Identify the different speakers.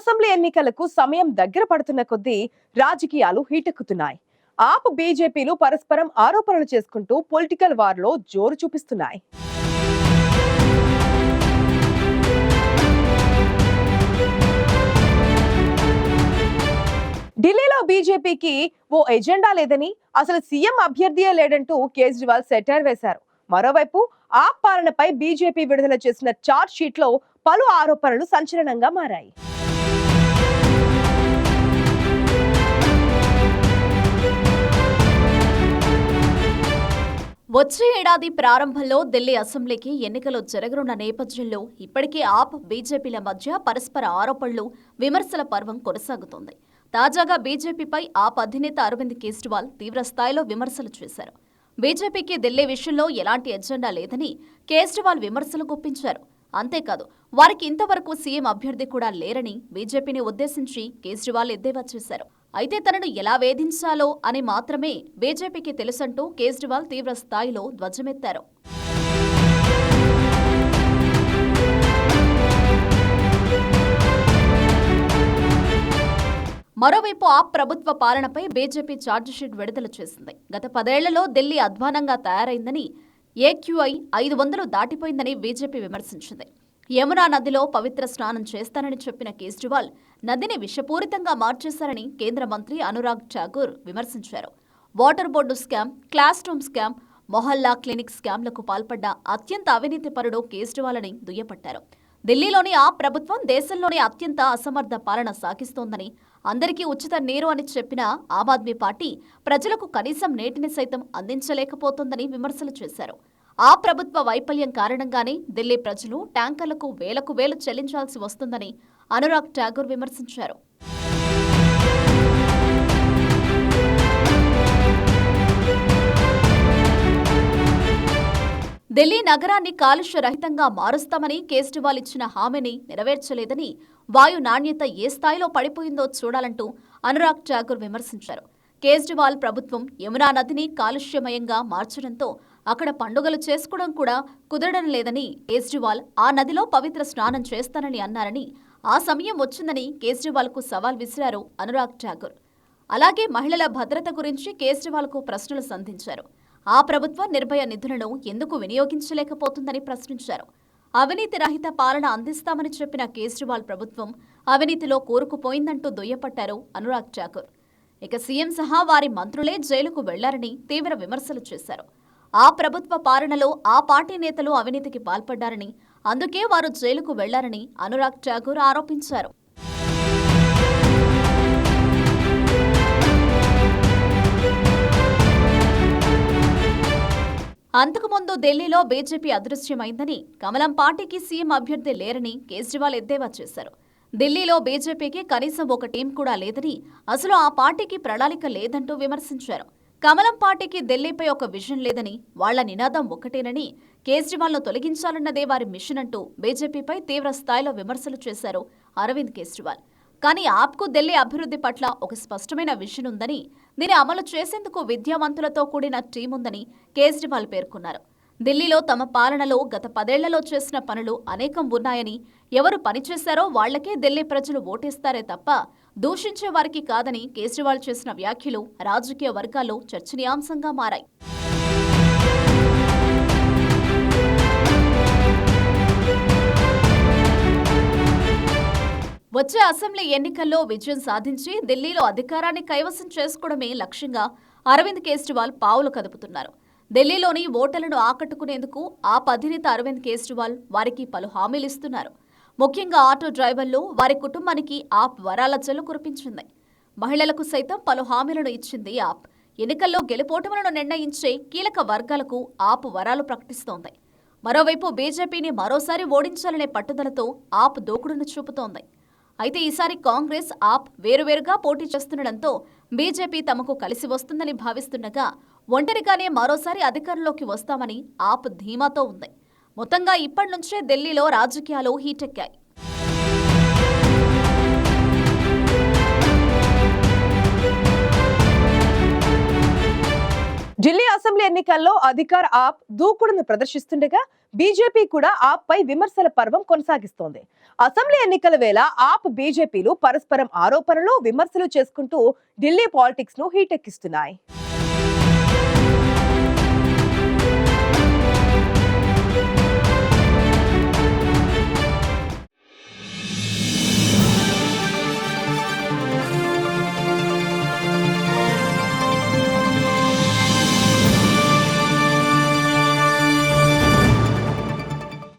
Speaker 1: Assembly ఎన్నికలకు సమయం దగ్గర పడుతున్న కొద్దీ రాజకీయాలు హీటెక్కుతున్నాయి. ఆప్ బీజేపీలు పరస్పరం ఆరోపణలు చేసుకుంటూ పొలిటికల్ వార్లో జోరు చూపిస్తున్నాయి. ఢిల్లీలో బీజేపీకి ఓ ఎజెండా లేదని, అసలు సీఎం అభ్యర్థియే లేడంటూ కేజ్రీవాల్ సెటైర్ వేశారు. మరోవైపు ఆప్ పాలనపై బీజేపీ విడుదల చేసిన చార్జ్ షీట్ లో పలు ఆరోపణలు సంచలనంగా మారాయి.
Speaker 2: వచ్చే ఏడాది ప్రారంభంలో ఢిల్లీ అసెంబ్లీకి ఎన్నికలు జరగనున్న నేపథ్యంలో ఇప్పటికే ఆప్ బీజేపీల మధ్య పరస్పర ఆరోపణలు, విమర్శల పర్వం కొనసాగుతోంది. తాజాగా బీజేపీపై ఆప్ అధినేత అరవింద్ కేజ్రీవాల్ తీవ్రస్థాయిలో విమర్శలు చేశారు. బీజేపీకి ఢిల్లీ విషయంలో ఎలాంటి ఎజెండా లేదని కేజ్రీవాల్ విమర్శలు గుప్పించారు. అంతేకాదు, వారికి ఇంతవరకు సీఎం అభ్యర్థి కూడా లేరని బీజేపీని ఉద్దేశించి కేజ్రీవాల్ ఎద్దేవా చేశారు. అయితే తనను ఎలా వేధించాలో అని మాత్రమే బీజేపీకి తెలుసంటూ కేజ్రీవాల్ తీవ్ర స్థాయిలో ధ్వజమెత్తారు. మరోవైపు ఆప్ ప్రభుత్వ పాలనపై బీజేపీ ఛార్జిషీట్ విడుదల చేసింది. గత 10 ఏళ్లలో ఢిల్లీ అధ్వానంగా తయారైందని, ఏక్యూఐ 500 దాటిపోయిందని బీజేపీ విమర్శించింది. యమునా నదిలో పవిత్ర స్నానం చేస్తానని చెప్పిన కేజ్రీవాల్ నదిని విషపూరితంగా మార్చేశారని కేంద్ర మంత్రి అనురాగ్ ఠాకూర్ విమర్శించారు. Water board scam, class room scam, Mohalla clinic స్కామ్లకు పాల్పడ్డ అత్యంత అవినీతిపరుడు కేజ్రీవాల్ అని దుయ్యపట్టారు. ఢిల్లీలోని ఆ ప్రభుత్వం దేశంలోనే అత్యంత అసమర్థ పాలన సాగిస్తోందని, అందరికీ ఉచిత నీరు అని చెప్పిన ఆమ్ ఆద్మీ పార్టీ ప్రజలకు కనీసం నీటిని సైతం అందించలేకపోతోందని విమర్శలు చేశారు. ఆ ప్రభుత్వ వైఫల్యం కారణంగానే ఢిల్లీ ప్రజలు ట్యాంకర్లకు వేలకు వేలు చెల్లించాల్సి వస్తుందని అనురాగ్ ఠాకూర్ విమర్శించారు. ఢిల్లీ నగరాన్ని కాలుష్య రహితంగా మారుస్తామని కేజ్రీవాల్ ఇచ్చిన హామీని నెరవేర్చలేదని, వాయు నాణ్యత ఏ స్థాయిలో పడిపోయిందో చూడాలంటూ అనురాగ్ ఠాకూర్ విమర్శించారు. కేజ్రీవాల్ ప్రభుత్వం యమునా నదిని కాలుష్యమయంగా మార్చడంతో అక్కడ పండుగలు చేసుకోవడం కూడా కుదరడం లేదని, కేజ్రీవాల్ ఆ నదిలో పవిత్ర స్నానం చేస్తానని అన్నారని, ఆ సమయం వచ్చిందని కేజ్రీవాల్కు సవాల్ విసిరారు అనురాగ్ ఠాకూర్. అలాగే మహిళల భద్రత గురించి కేజ్రీవాల్కు ప్రశ్నలు సంధించారు. ఆ ప్రభుత్వం నిర్భయ నిధులను ఎందుకు వినియోగించలేకపోతుందని ప్రశ్నించారు. అవినీతి రహిత పాలన అందిస్తామని చెప్పిన కేజ్రీవాల్ ప్రభుత్వం అవినీతిలో కూరుకుపోయిందంటూ దుయ్యపట్టారు అనురాగ్ ఠాకూర్. ఇక సీఎం సహా వారి మంత్రులే జైలుకు వెళ్లారని తీవ్ర విమర్శలు చేశారు. ఆ ప్రభుత్వ పాలనలో ఆ పార్టీ నేతలు అవినీతికి పాల్పడ్డారని, అందుకే వారు జైలుకు వెళ్లారని అనురాగ్ ఠాకూర్ ఆరోపించారు. అంతకుముందు ఢిల్లీలో బీజేపీ అదృశ్యమైందని, కమలం పార్టీకి సీఎం అభ్యర్థి లేరని కేజ్రీవాల్ ఎద్దేవా చేశారు. ఢిల్లీలో బీజేపీకి కనీసం ఒక టీం కూడా లేదని, అసలు ఆ పార్టీకి ప్రణాళిక లేదంటూ విమర్శించారు. కమలం పార్టీకి ఢిల్లీపై ఒక విజన్ లేదని, వాళ్ల నినాదం ఒకటేనని, కేజ్రీవాల్ను తొలగించాలన్నదే వారి మిషన్ అంటూ బీజేపీపై తీవ్ర స్థాయిలో విమర్శలు చేశారు అరవింద్ కేజ్రీవాల్. కానీ ఆప్కు ఢిల్లీ అభివృద్ధి పట్ల ఒక స్పష్టమైన విజన్ ఉందని, దీన్ని అమలు చేసేందుకు విద్యావంతులతో కూడిన టీం ఉందని కేజ్రీవాల్ పేర్కొన్నారు. ఢిల్లీలో తమ పాలనలో గత 10 ఏళ్లలో చేసిన పనులు అనేకం ఉన్నాయని, ఎవరు పనిచేశారో వాళ్లకే ఢిల్లీ ప్రజలు ఓటేస్తారే తప్ప దూషించే వారికి కాదని కేజ్రీవాల్ చేసిన వ్యాఖ్యలు రాజకీయ వర్గాల్లో చర్చనీయాంశంగా మారాయి. వచ్చే అసెంబ్లీ ఎన్నికల్లో విజయం సాధించి ఢిల్లీలో అధికారాన్ని కైవసం చేసుకోవడమే లక్ష్యంగా అరవింద్ కేజ్రీవాల్ పావులు కదుపుతున్నారు. ఢిల్లీలోని ఓటర్లను ఆకట్టుకునేందుకు ఆప్ అధినేత అరవింద్ కేజ్రీవాల్ వారికి పలు హామీలిస్తున్నారు. ముఖ్యంగా ఆటో డ్రైవర్లు, వారి కుటుంబానికి ఆప్ వరాల జల్లు కురిపించింది. మహిళలకు సైతం పలు హామీలను ఇచ్చింది ఆప్. ఎన్నికల్లో గెలుపోటములను నిర్ణయించే కీలక వర్గాలకు ఆప్ వరాలు ప్రకటిస్తోంది. మరోవైపు బీజేపీని మరోసారి ఓడించాలనే పట్టుదలతో ఆప్ దూకుడును చూపుతోంది. అయితే ఈసారి కాంగ్రెస్, ఆప్ వేరువేరుగా పోటీ చేస్తుండటంతో బీజేపీ తమకు కలిసి వస్తుందని భావిస్తుండగా, ఒంటరిగానే మరోసారి అధికారంలోకి వస్తామని ఆప్ ధీమాతో ఉంది. మొత్తంగా ఇప్పటి నుంచే ఢిల్లీలో రాజకీయాలు హీటెక్కాయి.
Speaker 1: ఢిల్లీ అసెంబ్లీ ఎన్నికల్లో అధికార ఆప్ దూకుడును ప్రదర్శిస్తుండగా బీజేపీ కూడా ఆప్ పై విమర్శల పర్వం కొనసాగిస్తోంది. అసెంబ్లీ ఎన్నికల వేళ ఆప్ బీజేపీలు పరస్పరం ఆరోపణలు విమర్శలు చేసుకుంటూ ఢిల్లీ పాలిటిక్స్ ను హీటెక్కిస్తున్నాయి.